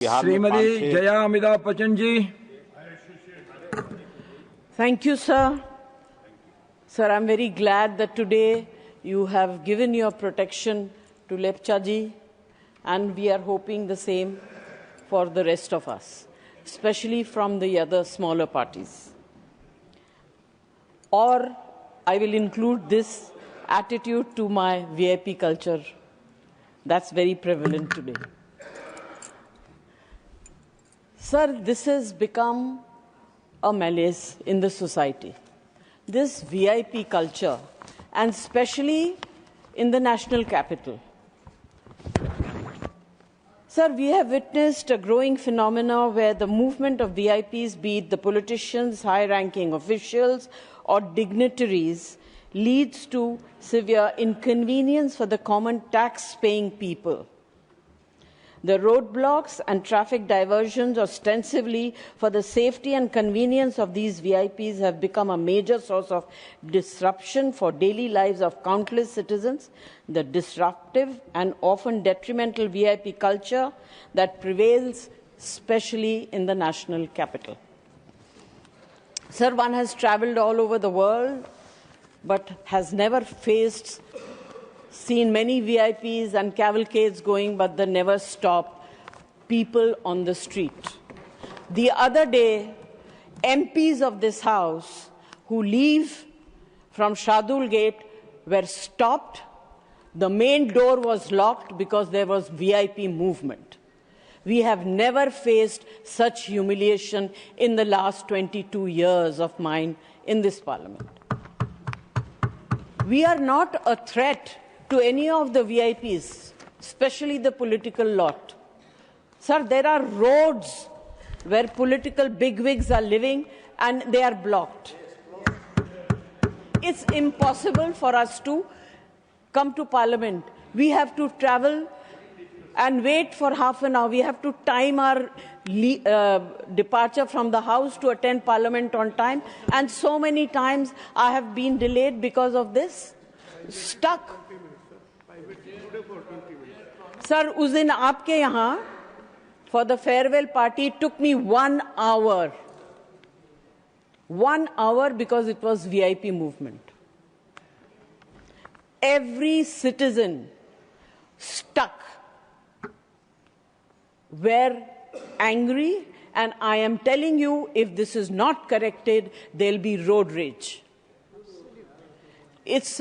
Srimati Jaya Amitabh Bachchan ji. Thank you, sir. Sir, I'm very glad that today you have given your protection to Lepcha ji, and we are hoping the same for the rest of us, especially from the other smaller parties. Or I will include this attitude to my VIP culture that's very prevalent today. Sir, this has become a malaise in the society. This VIP culture, and especially in the national capital. Sir, we have witnessed a growing phenomenon where the movement of VIPs, be it the politicians, high-ranking officials, or dignitaries, leads to severe inconvenience for the common tax-paying people. The roadblocks and traffic diversions ostensibly for the safety and convenience of these VIPs have become a major source of disruption for daily lives of countless citizens. The disruptive and often detrimental VIP culture that prevails, especially in the national capital. Sir, one has travelled all over the world, but has never seen many VIPs and cavalcades going, but they never stop people on the street. The other day, MPs of this House who leave from Shardul Gate were stopped. The main door was locked because there was VIP movement. We have never faced such humiliation in the last 22 years of mine in this Parliament. We are not a threat to any of the VIPs, especially the political lot. Sir, there are roads where political bigwigs are living and they are blocked. It's impossible for us to come to Parliament. We have to travel and wait for half an hour. We have to time our departure from the House to attend Parliament on time. And so many times I have been delayed because of this. Stuck. Sir, उस दिन आपके यहाँ for the farewell party it took me 1 hour. 1 hour because it was VIP movement. Every citizen stuck were angry, and I am telling you, if this is not corrected, there will be road rage. It's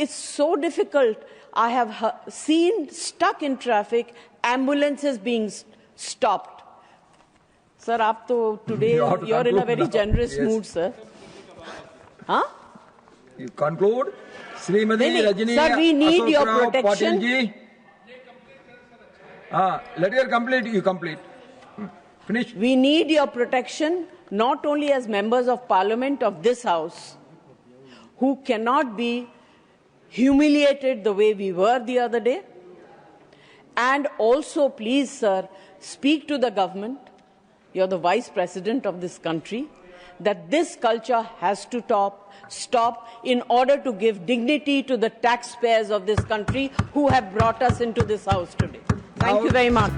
so difficult. I have seen stuck in traffic, ambulances being stopped. Sir, today you're in a very generous mood, sir. Huh? You conclude. Srimati Rajini Sir, we need your Ashok Rao protection. Patil ji. Let her complete. You complete. Finish. We need your protection, not only as members of Parliament of this House, who cannot be humiliated the way we were the other day. And also, please, sir, speak to the government, you're the Vice President of this country, that this culture has to stop in order to give dignity to the taxpayers of this country who have brought us into this House today. Thank you very much.